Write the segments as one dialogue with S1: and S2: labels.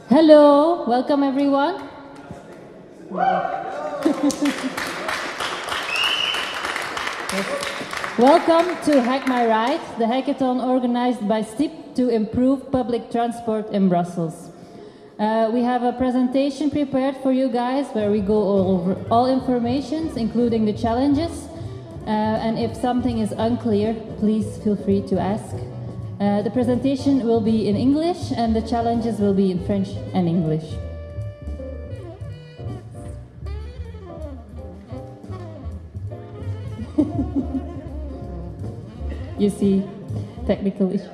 S1: Hello, welcome everyone. Welcome to Hack My Ride, the hackathon organized by STIP to improve public transport in Brussels. We have a presentation prepared for you guys where we go over all information, including the challenges. And if something is unclear, please feel free to ask. The presentation will be in English and the challenges will be in French and English. You see technical issues.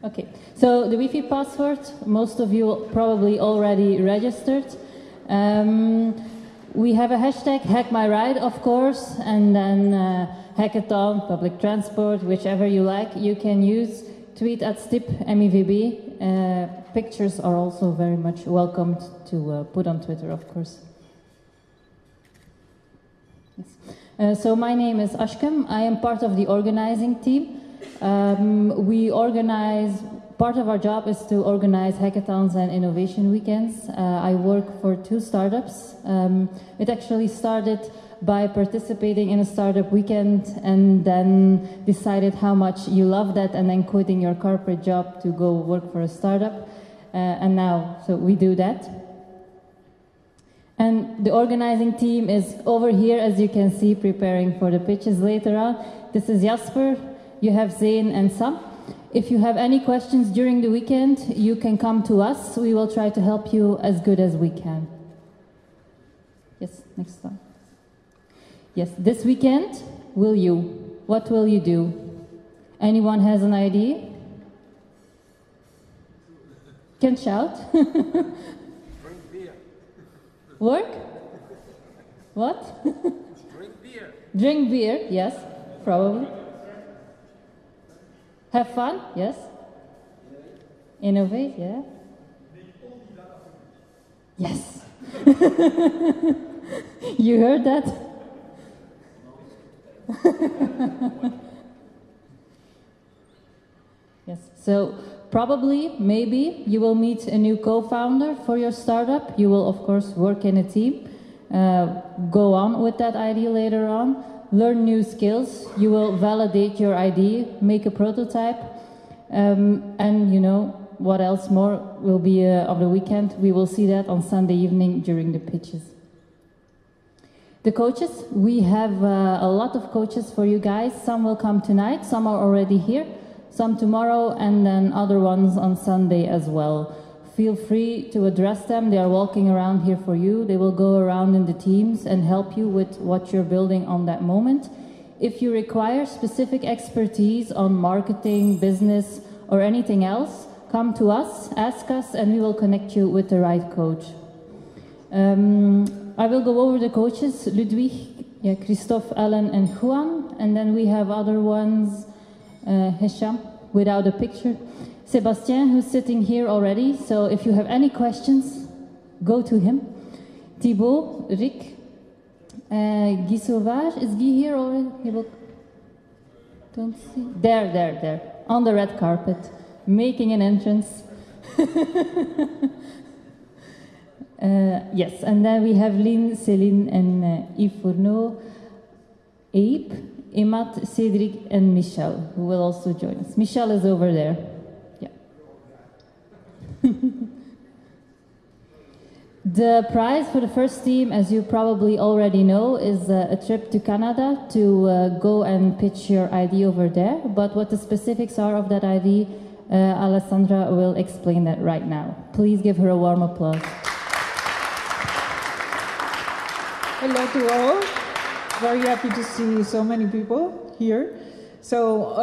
S1: Okay, so the Wi-Fi password, most of you probably already registered. We have a hashtag #HackMyRide, of course, and then hackathon, public transport, whichever you like, you can use. Tweet at STIP MEVB. Pictures are also very much welcomed to put on Twitter, of course. Yes. So my name is Ashkem. I am part of the organizing team. We organize, part of our job is to organize hackathons and innovation weekends. I work for 2 startups. It actually started by participating in a startup weekend and then decided how much you love that and then quitting your corporate job to go work for a startup. And now, so we do that. And the organizing team is over here, as you can see, preparing for the pitches later on. This is Jasper, you have Zane and Sam. If you have any questions during the weekend, you can come to us. We will try to help you as good as we can. Yes, next slide. Yes, this weekend, what will you do? Anyone has an idea? Can shout.
S2: Drink beer.
S1: Work? What?
S2: Drink beer.
S1: Drink beer, yes, probably. Have fun, yes. Innovate, yeah. Yes. You heard that? Yes, so probably, maybe, you will meet a new co-founder for your startup. You will, of course, work in a team. Go on with that idea later on. Learn new skills. You will validate your idea, make a prototype. And, you know, what else more will be of the weekend? We will see that on Sunday evening during the pitches. The coaches, we have a lot of coaches for you guys. Some will come tonight, some are already here, some tomorrow, and then other ones on Sunday as well. Feel free to address them. They are walking around here for you. They will go around in the teams and help you with what you're building on that moment. If you require specific expertise on marketing, business, or anything else, come to us, ask us, and we will connect you with the right coach. I will go over the coaches, Ludwig, Christophe, Alan, and Juan, and then we have other ones, Hisham, without a picture. Sebastien, who's sitting here already, so if you have any questions, go to him. Thibaut, Rick, Guy Sauvage, is Guy here already? Don't see. There, on the red carpet, making an entrance. Yes, and then we have Lynn, Céline, and Yves Fourneau, Abe, Emad, Cedric, and Michel, who will also join us. Michel is over there. Yeah. The prize for the first team, as you probably already know, is a trip to Canada to go and pitch your idea over there. But what the specifics are of that idea, Alessandra will explain that right now. Please give her a warm applause.
S3: Hello to all. Very happy to see so many people here. So,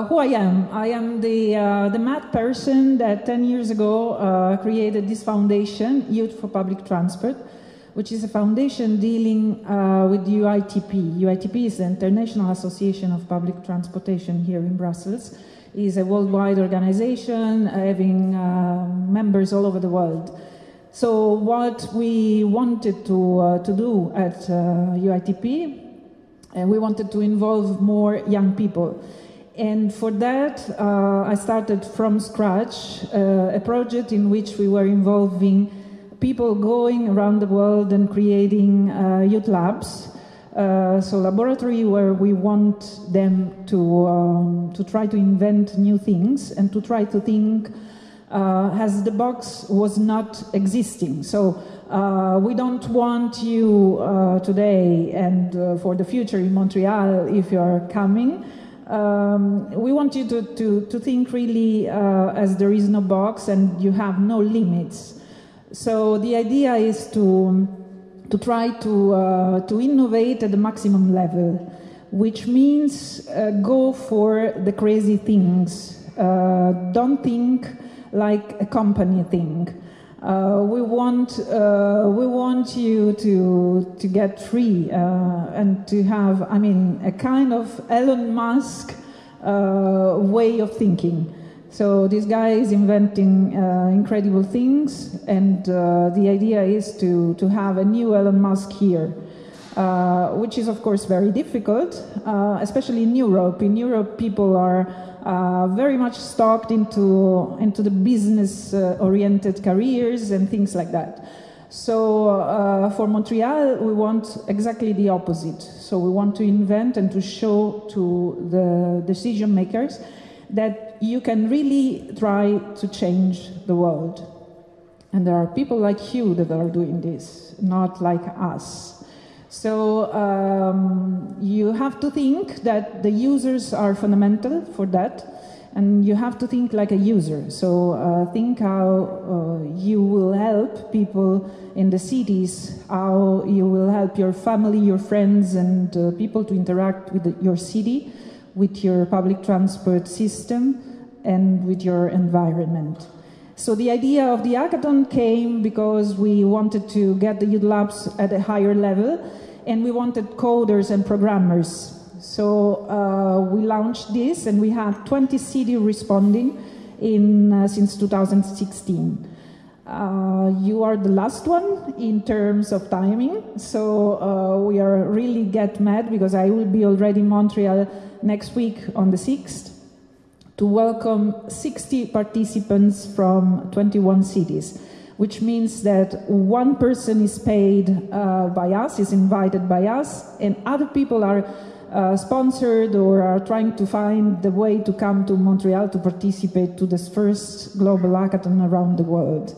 S3: who I am the mad person that 10 years ago created this foundation, Youth for Public Transport, which is a foundation dealing with UITP. UITP is the International Association of Public Transportation here in Brussels. It is a worldwide organization having members all over the world. So what we wanted to do at UITP, we wanted to involve more young people. And for that, I started from scratch a project in which we were involving people going around the world and creating youth labs. So laboratory where we want them to try to invent new things and to try to think as the box was not existing. So we don't want you today and for the future in Montreal, if you are coming, we want you to think really as there is no box and you have no limits. So the idea is to try to innovate at the maximum level, which means go for the crazy things. Don't think like a company thing. We want you to get free and to have, I mean, a kind of Elon Musk way of thinking. So this guy is inventing incredible things, and the idea is to have a new Elon Musk here, which is of course very difficult, especially in Europe. In Europe, people are very much stuck into the business-oriented careers and things like that. So for Montreal, we want exactly the opposite. So we want to invent and to show to the decision makers that you can really try to change the world. And there are people like you that are doing this, not like us. So you have to think that the users are fundamental for that, and you have to think like a user. So think how you will help people in the cities, how you will help your family, your friends, and people to interact with your city, with your public transport system, and with your environment. So the idea of the hackathon came because we wanted to get the youth labs at a higher level, and we wanted coders and programmers. So we launched this, and we had 20 cities responding since 2016. You are the last one in terms of timing, so we are really get mad because I will be already in Montreal next week on the 6th to welcome 60 participants from 21 cities, which means that one person is paid by us, is invited by us, and other people are sponsored or are trying to find the way to come to Montreal to participate to this first global hackathon around the world.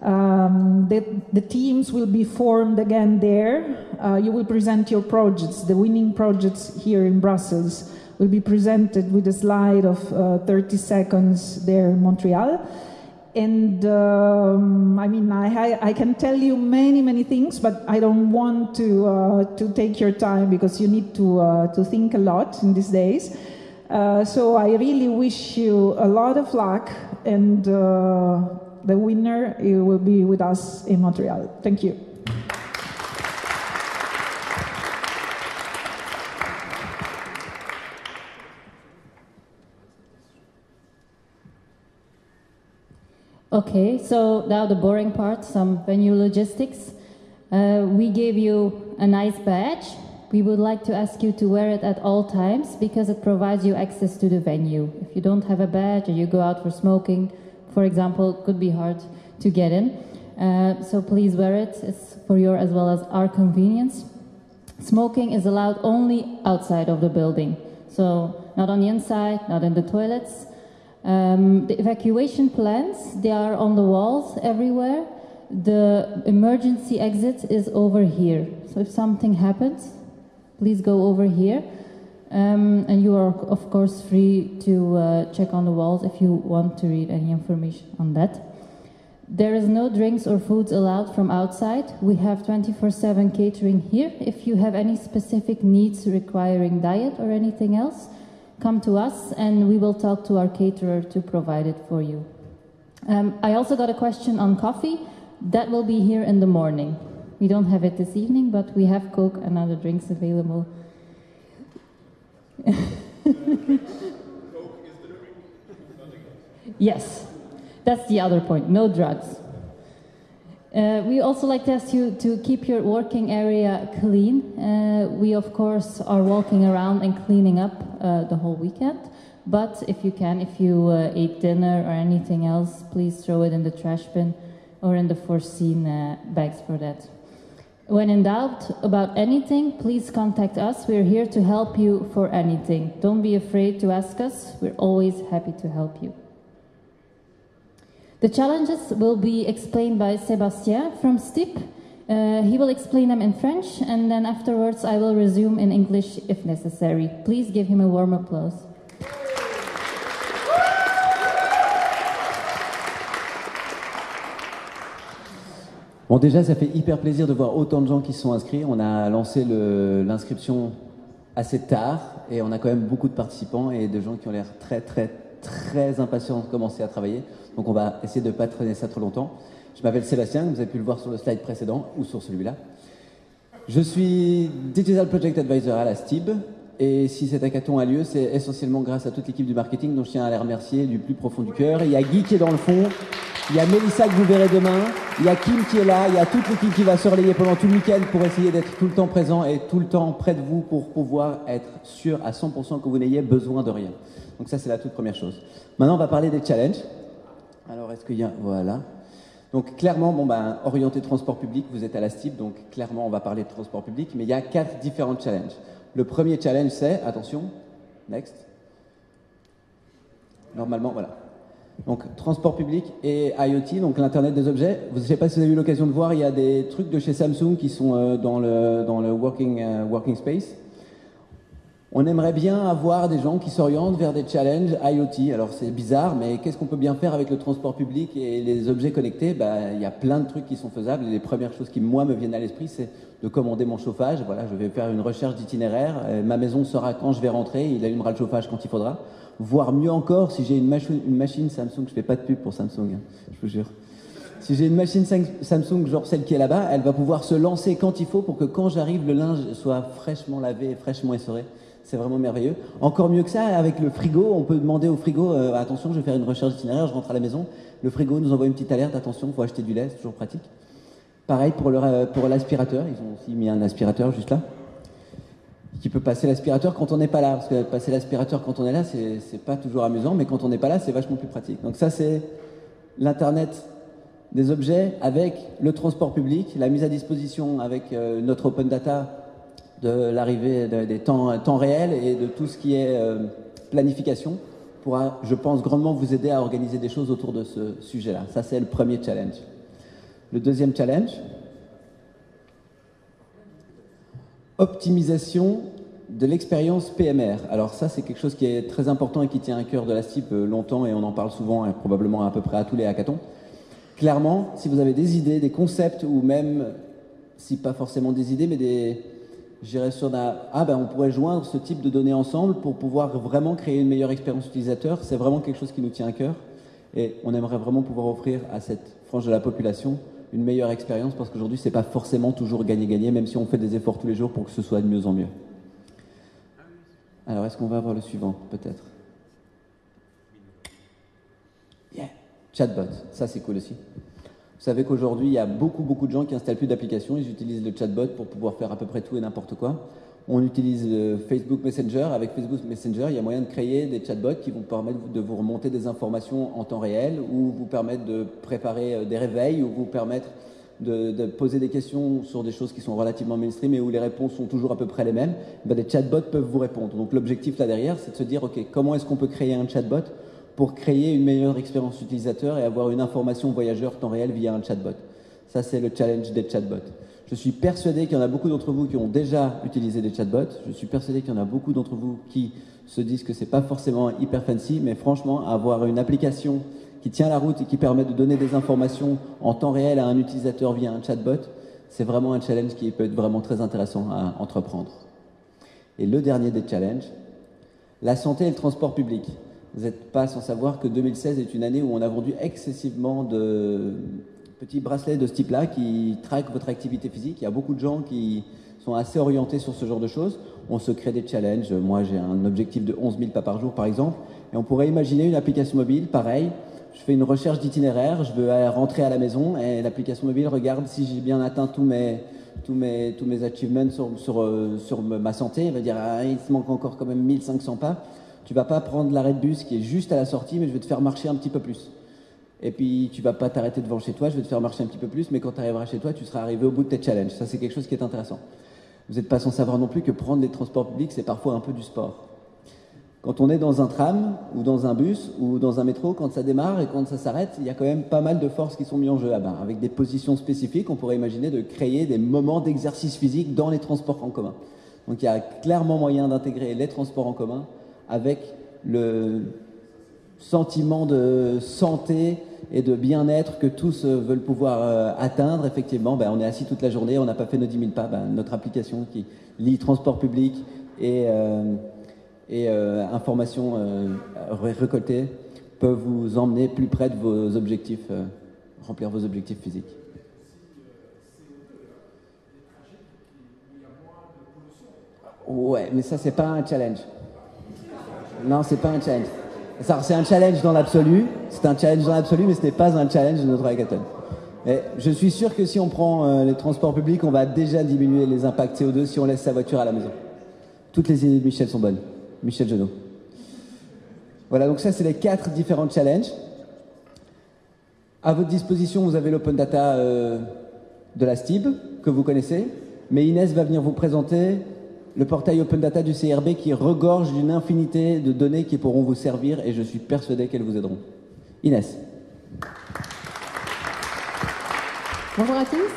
S3: The teams will be formed again there. You will present your projects. The winning projects here in Brussels will be presented with a slide of 30 seconds there in Montreal. And I mean, I can tell you many things, but I don't want to take your time because you need to think a lot in these days. So I really wish you a lot of luck, and the winner will be with us in Montreal. Thank you.
S1: Okay, so now the boring part, some venue logistics. We gave you a nice badge. We would like to ask you to wear it at all times because it provides you access to the venue. If you don't have a badge or you go out for smoking, for example, it could be hard to get in. So please wear it. It's for your as well as our convenience. Smoking is allowed only outside of the building. So not on the inside, not in the toilets. The evacuation plans, they are on the walls everywhere. The emergency exit is over here. So if something happens, please go over here. And you are, of course, free to check on the walls if you want to read any information on that. There is no drinks or foods allowed from outside. We have 24/7 catering here. If you have any specific needs requiring diet or anything else, come to us and we will talk to our caterer to provide it for you. I also got a question on coffee. That will be here in the morning. We don't have it this evening, but we have Coke and other drinks available.
S4: Coke is the drink, nothing else.
S1: Yes, that's the other point, no drugs. We also like to ask you to keep your working area clean. We, of course, are walking around and cleaning up the whole weekend. But if you can, if you ate dinner or anything else, please throw it in the trash bin or in the foreseen bags for that. When in doubt about anything, please contact us. We're here to help you for anything. Don't be afraid to ask us. We're always happy to help you. The challenges will be explained by Sébastien from STIP. He will explain them in French, and then afterwards I will resume in English if necessary. Please give him a warm applause.
S5: Bon, déjà, ça fait hyper plaisir de voir autant de gens qui se sont inscrits. On a lancé l'inscription assez tard et on a quand même beaucoup de participants et de gens qui ont l'air très impatients de commencer à travailler. Donc on va essayer de ne pas traîner ça trop longtemps. Je m'appelle Sébastien, vous avez pu le voir sur le slide précédent ou sur celui-là. Je suis Digital Project Advisor à la STIB et si cet hackathon a lieu, c'est essentiellement grâce à toute l'équipe du marketing dont je tiens à les remercier du plus profond du cœur. Il y a Guy qui est dans le fond, il y a Mélissa que vous verrez demain, il y a Kim qui est là, il y a toute l'équipe qui va se relayer pendant tout le week-end pour essayer d'être tout le temps présent et tout le temps près de vous pour pouvoir être sûr à 100% que vous n'ayez besoin de rien. Donc ça, c'est la toute première chose. Maintenant, on va parler des challenges. Alors, est-ce qu'il y a... Voilà. Donc, clairement, orienté transport public, vous êtes à la STIB, donc clairement, on va parler de transport public, mais il y a 4 différents challenges. Le premier challenge, c'est... Attention. Next. Normalement, voilà. Donc, transport public et IoT, donc l'Internet des objets. Je ne sais pas si vous avez eu l'occasion de voir, il y a des trucs de chez Samsung qui sont dans le working space. On aimerait bien avoir des gens qui s'orientent vers des challenges IoT. Alors, c'est bizarre, mais qu'est-ce qu'on peut bien faire avec le transport public et les objets connectés? Il y a plein de trucs qui sont faisables. Et les premières choses qui, moi, me viennent à l'esprit, c'est de commander mon chauffage. Voilà, je vais faire une recherche d'itinéraire. Ma maison saura quand je vais rentrer. Il allumera le chauffage quand il faudra. Voire mieux encore, si j'ai une machine Samsung, je fais pas de pub pour Samsung, hein, je vous jure. Si j'ai une machine Samsung, genre celle qui est là-bas, elle va pouvoir se lancer quand il faut pour que quand j'arrive, le linge soit fraîchement lavé et fraîchement essoré. C'est vraiment merveilleux. Encore mieux que ça, avec le frigo, on peut demander au frigo, attention, je vais faire une recherche d'itinéraire, je rentre à la maison. Le frigo nous envoie une petite alerte, attention, il faut acheter du lait, c'est toujours pratique. Pareil pour l'aspirateur, ils ont aussi mis un aspirateur juste là. Qui peut passer l'aspirateur quand on n'est pas là. Parce que passer l'aspirateur quand on est là, c'est pas toujours amusant, mais quand on n'est pas là, c'est vachement plus pratique. Donc ça, c'est l'Internet des objets avec le transport public, la mise à disposition avec notre open data de l'arrivée des temps réels et de tout ce qui est planification pourra, je pense, grandement vous aider à organiser des choses autour de ce sujet-là. Ça, c'est le premier challenge. Le deuxième challenge, optimisation de l'expérience PMR. Alors ça, c'est quelque chose qui est très important et qui tient à cœur de la STIB longtemps et on en parle souvent et probablement à peu près à tous les hackathons. Clairement, si vous avez des idées, des concepts ou même, si pas forcément des idées, mais j'irais sur on pourrait joindre ce type de données ensemble pour pouvoir vraiment créer une meilleure expérience utilisateur. C'est vraiment quelque chose qui nous tient à cœur et on aimerait vraiment pouvoir offrir à cette frange de la population une meilleure expérience parce qu'aujourd'hui, c'est pas forcément toujours gagner-gagner, même si on fait des efforts tous les jours pour que ce soit de mieux en mieux. Alors, est-ce qu'on va avoir le suivant, peut-être? Yeah, chatbot, ça c'est cool aussi. Vous savez qu'aujourd'hui, il y a beaucoup de gens qui installent plus d'applications, ils utilisent le chatbot pour pouvoir faire à peu près tout et n'importe quoi. On utilise Facebook Messenger. Avec Facebook Messenger, il y a moyen de créer des chatbots qui vont permettre de vous remonter des informations en temps réel ou vous permettre de préparer des réveils ou vous permettre de poser des questions sur des choses qui sont relativement mainstream et où les réponses sont toujours à peu près les mêmes. Des chatbots peuvent vous répondre. Donc l'objectif là derrière, c'est de se dire, OK, comment est-ce qu'on peut créer un chatbot pour créer une meilleure expérience utilisateur et avoir une information voyageur temps réel via un chatbot. Ça, c'est le challenge des chatbots. Je suis persuadé qu'il y en a beaucoup d'entre vous qui ont déjà utilisé des chatbots. Je suis persuadé qu'il y en a beaucoup d'entre vous qui se disent que c'est pas forcément hyper fancy, mais franchement, avoir une application qui tient la route et qui permet de donner des informations en temps réel à un utilisateur via un chatbot, c'est vraiment un challenge qui peut être vraiment très intéressant à entreprendre. Et le dernier des challenges, la santé et le transport public. Vous n'êtes pas sans savoir que 2016 est une année où on a vendu excessivement de petits bracelets de ce type-là qui traquent votre activité physique. Il y a beaucoup de gens qui sont assez orientés sur ce genre de choses. On se crée des challenges. Moi, j'ai un objectif de 11 000 pas par jour, par exemple. Et on pourrait imaginer une application mobile, pareil. Je fais une recherche d'itinéraire, je veux rentrer à la maison et l'application mobile regarde si j'ai bien atteint tous mes achievements sur ma santé. Il va dire, il se manque encore quand même 1500 pas. Tu vas pas prendre l'arrêt de bus qui est juste à la sortie, mais je vais te faire marcher un petit peu plus. Et puis, tu vas pas t'arrêter devant chez toi, je vais te faire marcher un petit peu plus, mais quand tu arriveras chez toi, tu seras arrivé au bout de tes challenges. Ça, c'est quelque chose qui est intéressant. Vous n'êtes pas sans savoir non plus que prendre les transports publics, c'est parfois un peu du sport. Quand on est dans un tram, ou dans un bus, ou dans un métro, quand ça démarre et quand ça s'arrête, il y a quand même pas mal de forces qui sont mises en jeu là-bas. Avec des positions spécifiques, on pourrait imaginer de créer des moments d'exercice physique dans les transports en commun. Donc il y a clairement moyen d'intégrer les transports en commun avec le sentiment de santé et de bien-être que tous veulent pouvoir atteindre. Effectivement, on est assis toute la journée, on n'a pas fait nos 10 000 pas. Notre application qui lie transport public et informations récoltées peuvent vous emmener plus près de vos objectifs, remplir vos objectifs physiques. Ouais, mais ça, c'est pas un challenge. Non, c'est pas un challenge. C'est un challenge dans l'absolu. C'est un challenge dans l'absolu, mais ce n'est pas un challenge de notre hackathon. Et je suis sûr que si on prend les transports publics, on va déjà diminuer les impacts CO2 si on laisse sa voiture à la maison. Toutes les idées de Michel sont bonnes. Michel Genot. Voilà, donc ça, c'est les 4 différents challenges. À votre disposition, vous avez l'open data de la STIB, que vous connaissez. Mais Inès va venir vous présenter le portail Open Data du CIRB qui regorge d'une infinité de données qui pourront vous servir et je suis persuadé qu'elles vous aideront. Inès.
S6: Bonjour à tous.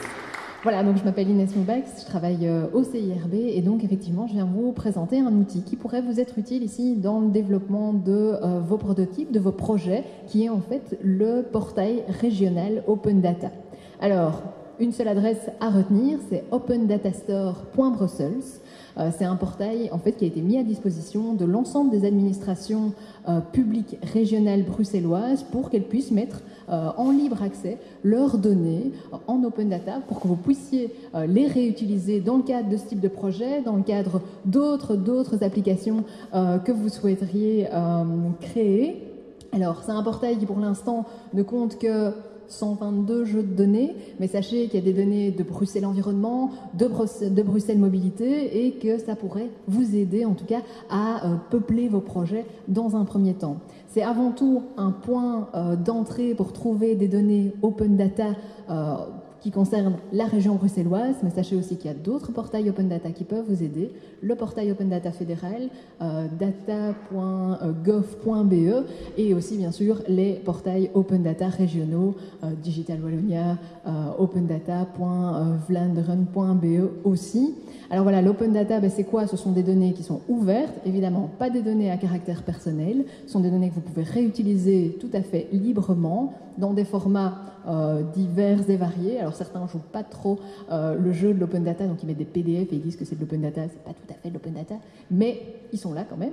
S6: Voilà, donc je m'appelle Inès Moubax, je travaille au CIRB et donc effectivement je viens vous présenter un outil qui pourrait vous être utile ici dans le développement de vos prototypes, de vos projets, qui est en fait le portail régional Open Data. Alors, une seule adresse à retenir, c'est opendatastore.brussels. C'est un portail en fait, qui a été mis à disposition de l'ensemble des administrations publiques régionales bruxelloises pour qu'elles puissent mettre en libre accès leurs données en open data pour que vous puissiez les réutiliser dans le cadre de ce type de projet, dans le cadre d'autres applications que vous souhaiteriez créer. Alors, c'est un portail qui pour l'instant ne compte que 122 jeux de données, mais sachez qu'il y a des données de Bruxelles Environnement, de Bruxelles Mobilité et que ça pourrait vous aider en tout cas à peupler vos projets dans un premier temps. C'est avant tout un point d'entrée pour trouver des données open data qui concernent la région bruxelloise, mais sachez aussi qu'il y a d'autres portails open data qui peuvent vous aider. Le portail open data fédéral, data.gov.be et aussi bien sûr les portails open data régionaux, Digital Wallonia, opendata.vlaanderen.be aussi. Alors voilà, l'open data, c'est quoi? Ce sont des données qui sont ouvertes, évidemment pas des données à caractère personnel, ce sont des données que vous pouvez réutiliser tout à fait librement dans des formats divers et variés. Alors certains jouent pas trop le jeu de l'open data, donc ils mettent des PDF et ils disent que c'est de l'open data, c'est pas tout à fait de l'open data, mais ils sont là quand même.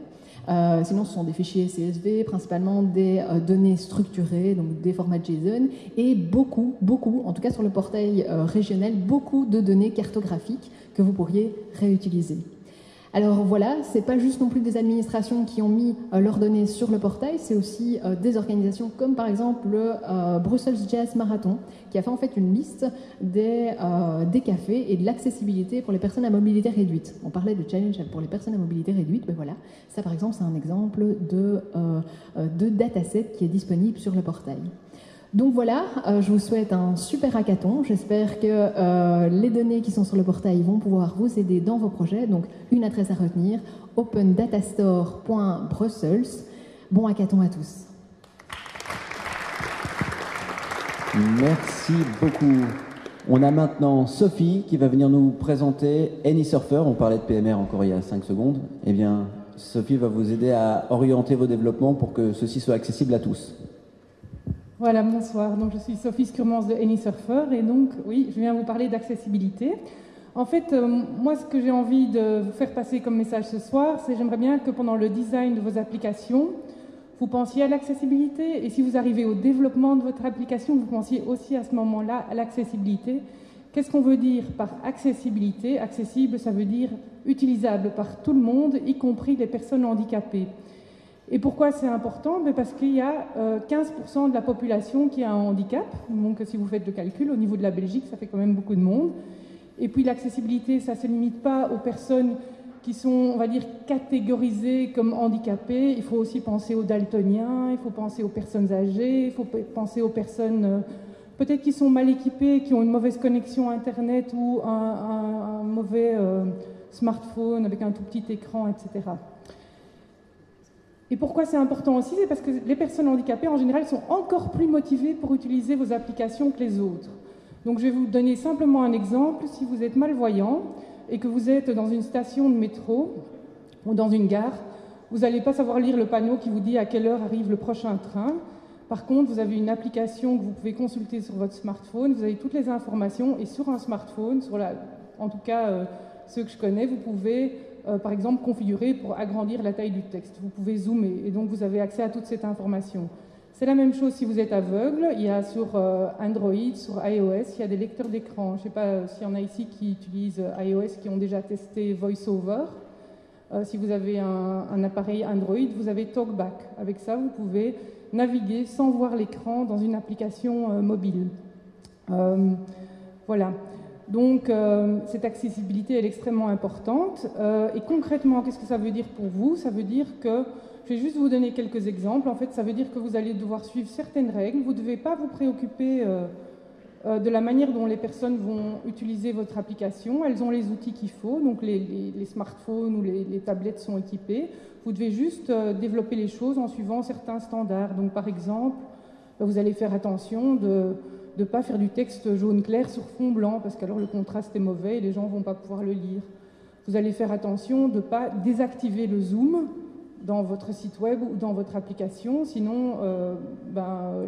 S6: Sinon ce sont des fichiers CSV, principalement des données structurées, donc des formats JSON, et beaucoup, en tout cas sur le portail régional, beaucoup de données cartographiques que vous pourriez réutiliser. Alors voilà, c'est pas juste non plus des administrations qui ont mis leurs données sur le portail, c'est aussi des organisations comme par exemple le Brussels Jazz Marathon, qui a fait en fait une liste des cafés et de l'accessibilité pour les personnes à mobilité réduite. On parlait de challenge pour les personnes à mobilité réduite, ben voilà, ça par exemple c'est un exemple de dataset qui est disponible sur le portail. Donc voilà, je vous souhaite un super hackathon. J'espère que les données qui sont sur le portail vont pouvoir vous aider dans vos projets. Donc une adresse à retenir, opendatastore.brussels. Bon hackathon à tous.
S5: Merci beaucoup. On a maintenant Sophie qui va venir nous présenter AnySurfer. On parlait de PMR encore il y a 5 secondes. Eh bien, Sophie va vous aider à orienter vos développements pour que ceci soit accessible à tous.
S7: Voilà, bonsoir. Donc, je suis Sophie Skurmans de AnySurfer et donc, oui, je viens vous parler d'accessibilité. En fait, moi, ce que j'ai envie de vous faire passer comme message ce soir, c'est j'aimerais bien que pendant le design de vos applications, vous pensiez à l'accessibilité et si vous arrivez au développement de votre application, vous pensiez aussi à ce moment-là à l'accessibilité. Qu'est-ce qu'on veut dire par accessibilité? Accessible, ça veut dire utilisable par tout le monde, y compris les personnes handicapées. Et pourquoi c'est important? Parce qu'il y a 15% de la population qui a un handicap. Donc si vous faites le calcul, au niveau de la Belgique, ça fait quand même beaucoup de monde. Et puis l'accessibilité, ça ne se limite pas aux personnes qui sont, on va dire, catégorisés comme handicapés. Il faut aussi penser aux daltoniens, il faut penser aux personnes âgées, il faut penser aux personnes peut-être qui sont mal équipées, qui ont une mauvaise connexion Internet ou un mauvais smartphone avec un tout petit écran, etc. Et pourquoi c'est important aussi? C'est parce que les personnes handicapées, en général, sont encore plus motivées pour utiliser vos applications que les autres. Donc je vais vous donner simplement un exemple. Si vous êtes malvoyant et que vous êtes dans une station de métro ou dans une gare, vous n'allez pas savoir lire le panneau qui vous dit à quelle heure arrive le prochain train. Par contre, vous avez une application que vous pouvez consulter sur votre smartphone, vous avez toutes les informations, et sur un smartphone, en tout cas ceux que je connais, vous pouvez par exemple configurer pour agrandir la taille du texte. Vous pouvez zoomer, et donc vous avez accès à toute cette information. C'est la même chose si vous êtes aveugle. Il y a sur Android, sur iOS, il y a des lecteurs d'écran. Je ne sais pas s'il y en a ici qui utilisent iOS, qui ont déjà testé VoiceOver. Si vous avez un appareil Android, vous avez TalkBack. Avec ça, vous pouvez naviguer sans voir l'écran dans une application mobile. Voilà. Donc, cette accessibilité elle est extrêmement importante. Et concrètement, qu'est-ce que ça veut dire pour vous? Ça veut dire que, je vais juste vous donner quelques exemples. En fait, ça veut dire que vous allez devoir suivre certaines règles. Vous ne devez pas vous préoccuper de la manière dont les personnes vont utiliser votre application. Elles ont les outils qu'il faut, donc les smartphones ou les tablettes sont équipées. Vous devez juste développer les choses en suivant certains standards. Donc, par exemple, vous allez faire attention de ne pas faire du texte jaune clair sur fond blanc, parce qu'alors le contraste est mauvais et les gens ne vont pas pouvoir le lire. Vous allez faire attention de ne pas désactiver le zoom dans votre site web ou dans votre application, sinon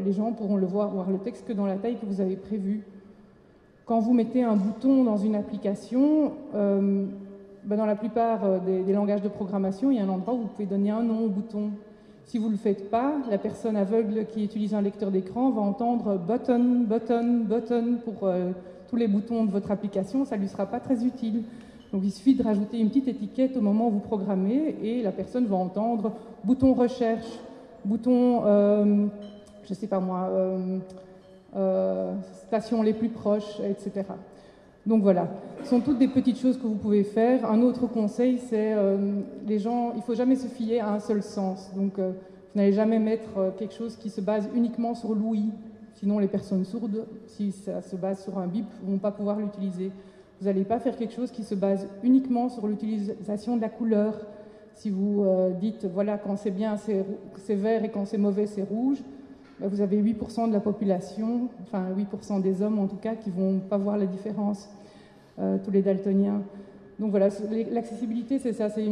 S7: les gens pourront voir le texte que dans la taille que vous avez prévue. Quand vous mettez un bouton dans une application, dans la plupart des langages de programmation, il y a un endroit où vous pouvez donner un nom au bouton. Si vous ne le faites pas, la personne aveugle qui utilise un lecteur d'écran va entendre « button, button, button » pour tous les boutons de votre application, ça ne lui sera pas très utile. Donc il suffit de rajouter une petite étiquette au moment où vous programmez et la personne va entendre « bouton recherche »,« bouton, je ne sais pas moi, station les plus proches », etc. Donc voilà, ce sont toutes des petites choses que vous pouvez faire. Un autre conseil, c'est les gens, il ne faut jamais se fier à un seul sens. Donc vous n'allez jamais mettre quelque chose qui se base uniquement sur l'ouïe. Sinon les personnes sourdes, si ça se base sur un bip, ne vont pas pouvoir l'utiliser. Vous n'allez pas faire quelque chose qui se base uniquement sur l'utilisation de la couleur. Si vous dites, voilà, quand c'est bien, c'est vert et quand c'est mauvais, c'est rouge, vous avez 8% de la population, enfin 8% des hommes en tout cas, qui ne vont pas voir la différence, tous les daltoniens. Donc voilà, l'accessibilité, c'est ça, c'est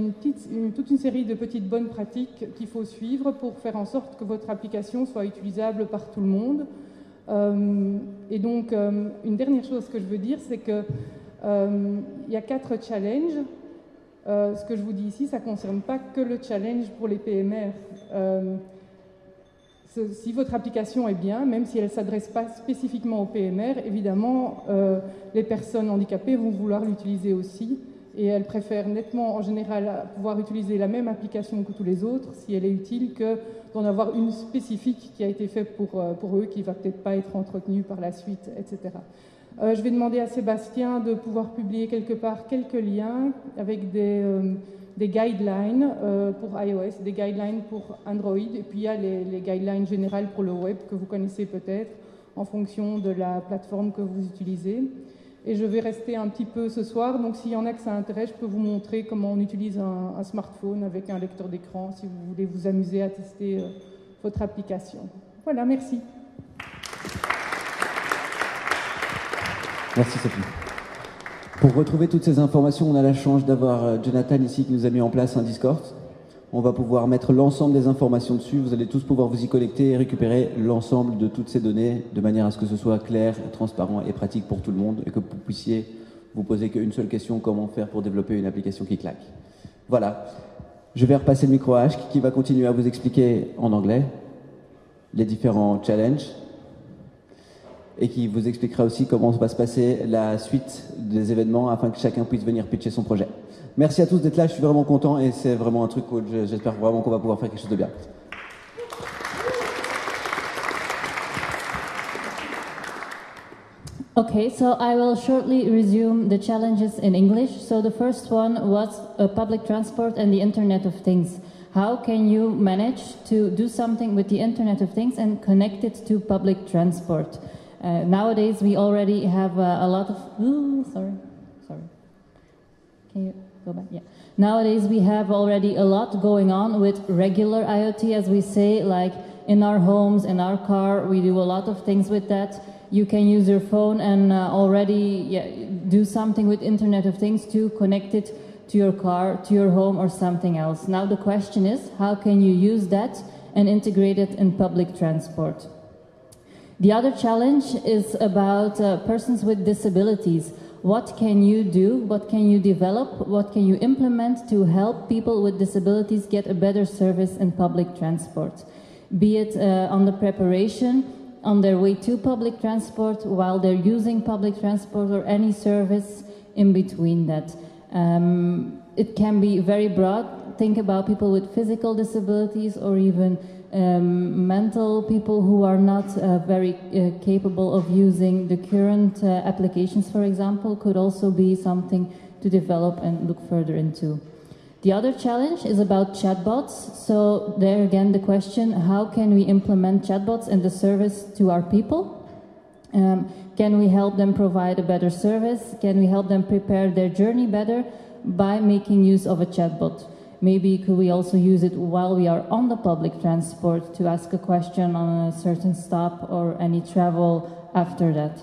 S7: toute une série de petites bonnes pratiques qu'il faut suivre pour faire en sorte que votre application soit utilisable par tout le monde. Et donc, une dernière chose que je veux dire, c'est que il y a 4 challenges. Ce que je vous dis ici, ça ne concerne pas que le challenge pour les PMR. Si votre application est bien, même si elle ne s'adresse pas spécifiquement aux PMR, évidemment, les personnes handicapées vont vouloir l'utiliser aussi. Et elles préfèrent nettement, en général, pouvoir utiliser la même application que tous les autres, si elle est utile, que d'en avoir une spécifique qui a été faite pour eux, qui ne va peut-être pas être entretenue par la suite, etc. Je vais demander à Sébastien de pouvoir publier quelque part quelques liens avec des guidelines pour iOS, des guidelines pour Android, et puis il y a les guidelines générales pour le web que vous connaissez peut-être en fonction de la plateforme que vous utilisez. Et je vais rester un petit peu ce soir, donc s'il y en a que ça intéresse, je peux vous montrer comment on utilise un smartphone avec un lecteur d'écran si vous voulez vous amuser à tester votre application. Voilà, merci.
S5: Merci Sophie. Pour retrouver toutes ces informations, on a la chance d'avoir Jonathan ici qui nous a mis en place un Discord. On va pouvoir mettre l'ensemble des informations dessus. Vous allez tous pouvoir vous y connecter et récupérer l'ensemble de toutes ces données de manière à ce que ce soit clair, transparent et pratique pour tout le monde et que vous puissiez vous poser qu'une seule question, comment faire pour développer une application qui claque. Voilà. Je vais repasser le micro à Ashk qui va continuer à vous expliquer en anglais les différents challenges et qui vous expliquera aussi comment va se passer la suite des événements afin que chacun puisse venir pitcher son projet. Merci à tous d'être là, je suis vraiment content et c'est vraiment un truc cool. J'espère vraiment qu'on va pouvoir faire quelque chose de bien.
S1: Okay, so I will shortly resume the challenges in English. So the first one was public transport and the Internet of Things. How can you manage to do something with the Internet of Things and connect it to public transport? Nowadays we already have a lot of... sorry. Can you go back? Yeah. Nowadays we have already a lot going on with regular IoT, as we say, like in our homes, in our car, we do a lot of things with that. You can use your phone and already do something with Internet of Things to connect it to your car, to your home, or something else. Now the question is, how can you use that and integrate it in public transport? The other challenge is about persons with disabilities. What can you do? What can you develop? What can you implement to help people with disabilities get a better service in public transport? Be it on the preparation, on their way to public transport, while they're using public transport, or any service in between that. It can be very broad. Think about people with physical disabilities, or even mental people who are not very capable of using the current applications, for example, could also be something to develop and look further into. The other challenge is about chatbots. So there again the question, how can we implement chatbots in the service to our people? Can we help them provide a better service? Can we help them prepare their journey better by making use of a chatbot? Maybe could we also use it while we are on the public transport to ask a question on a certain stop, or any travel after that.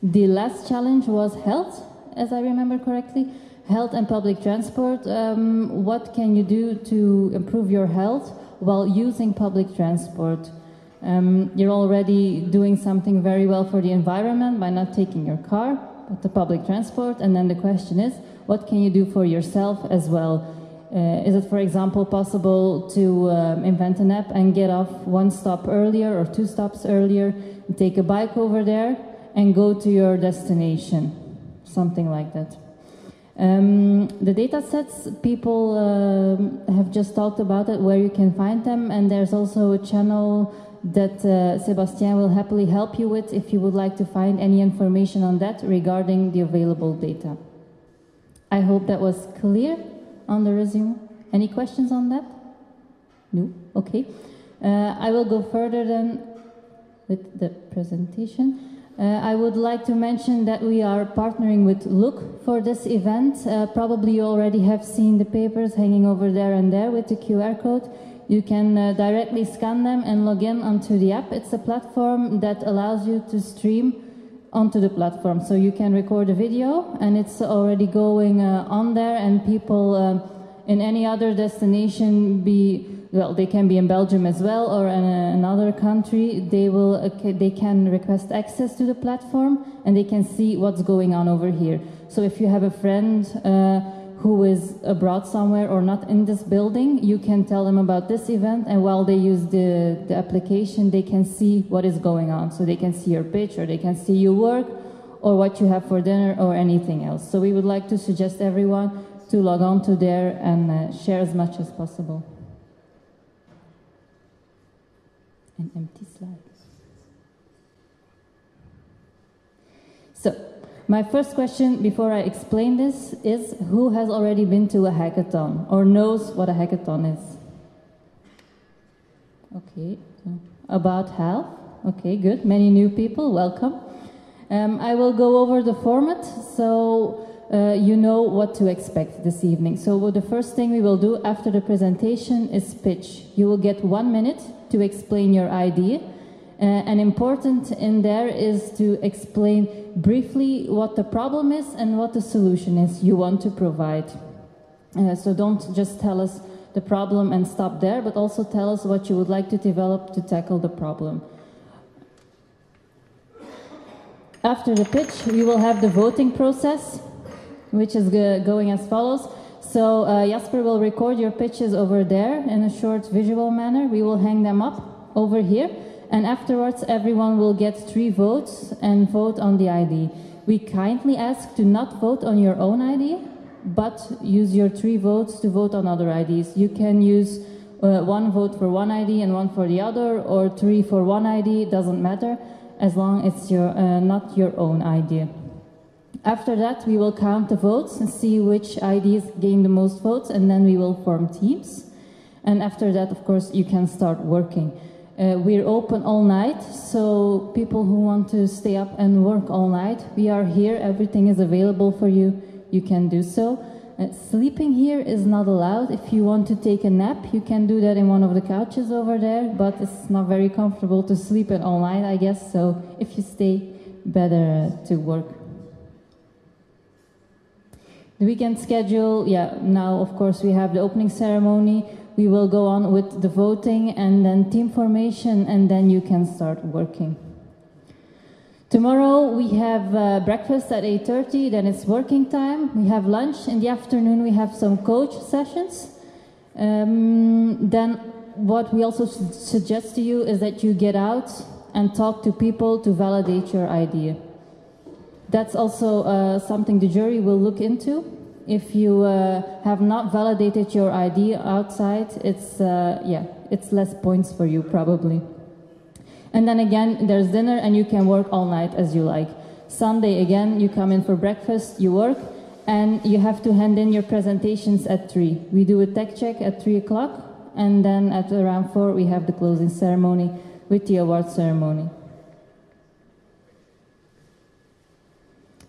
S1: The last challenge was health, as I remember correctly. Health and public transport. What can you do to improve your health while using public transport? You're already doing something very well for the environment by not taking your car, but the public transport. And then the question is, what can you do for yourself as well? Is it, for example, possible to invent an app and get off one stop earlier or 2 stops earlier, and take a bike over there and go to your destination? Something like that. The data sets, people have just talked about it, where you can find them, and there's also a channel that Sébastien will happily help you with if you would like to find any information on that regarding the available data. I hope that was clear on the resume. Any questions on that? No? Okay. I will go further then with the presentation. I would like to mention that we are partnering with Look for this event. Probably you already have seen the papers hanging over there and there with the QR code. You can directly scan them and log in onto the app. It's a platform that allows you to stream onto the platform. So you can record a video, and it's already going on there, and people in any other destination, they can be in Belgium as well, or in another country, they can request access to the platform, and they can see what's going on over here. So if you have a friend who is abroad somewhere or not in this building, you can tell them about this event, and while they use the application, they can see what is going on. So they can see your pitch, or they can see your work, or what you have for dinner, or anything else. So we would like to suggest everyone to log on to there and share as much as possible. An empty slide. So, my first question before I explain this is, who has already been to a hackathon or knows what a hackathon is? Okay, so about half. Okay, good. Many new people, welcome. I will go over the format so you know what to expect this evening. So the first thing we will do after the presentation is pitch. You will get 1 minute to explain your idea. And important in there is to explain briefly what the problem is and what the solution is you want to provide. So don't just tell us the problem and stop there, but also tell us what you would like to develop to tackle the problem. After the pitch, we will have the voting process, which is going as follows. So Jasper will record your pitches over there in a short visual manner. We will hang them up over here. And afterwards, everyone will get 3 votes and vote on the idea. We kindly ask to not vote on your own idea, but use your 3 votes to vote on other ideas. You can use 1 vote for one idea and 1 for the other, or 3 for one idea, doesn't matter. as long as it's not your own idea. After that, we will count the votes and see which ideas gain the most votes, and then we will form teams. And after that, of course, you can start working. We're open all night, so people who want to stay up and work all night, we are here. Everything is available for you. You can do so. Sleeping here is not allowed. If you want to take a nap, you can do that in one of the couches over there, but it's not very comfortable to sleep in all night, I guess. So if you stay, better to work. The weekend schedule, now of course we have the opening ceremony. We will go on with the voting and then team formation, and then you can start working. Tomorrow we have breakfast at 8:30, then it's working time. We have lunch. In the afternoon we have some coach sessions. Then what we also suggest to you is that you get out and talk to people to validate your idea. That's also something the jury will look into. If you have not validated your idea outside, it's less points for you probably. And then again, there's dinner and you can work all night as you like. Sunday again, you come in for breakfast, you work, and you have to hand in your presentations at 3. We do a tech check at 3 o'clock, and then at around 4 we have the closing ceremony with the award ceremony.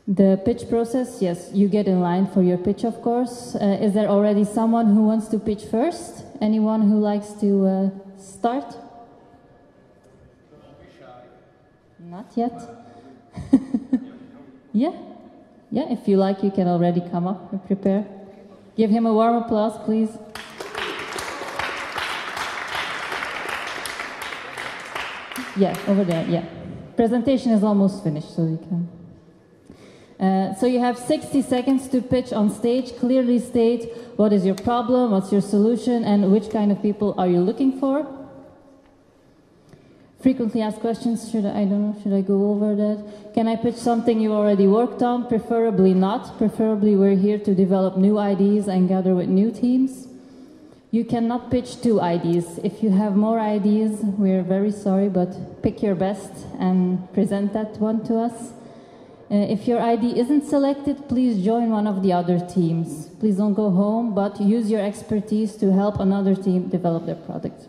S1: The pitch process, yes, you get in line for your pitch, of course. Is there already someone who wants to pitch first? Anyone who likes to start? Not yet. Yeah, if you like, you can already come up and prepare. Give him a warm applause, please. Yeah, over there, yeah. Presentation is almost finished, so you can. So you have 60 seconds to pitch on stage. Clearly state what is your problem, what's your solution, and which kind of people are you looking for. Frequently asked questions, should I go over that? Can I pitch something you already worked on? Preferably not. Preferably we're here to develop new ideas and gather with new teams. You cannot pitch 2 ideas. If you have more ideas, we're very sorry, but pick your best and present that one to us. If your idea isn't selected, please join one of the other teams. Please don't go home, but use your expertise to help another team develop their product.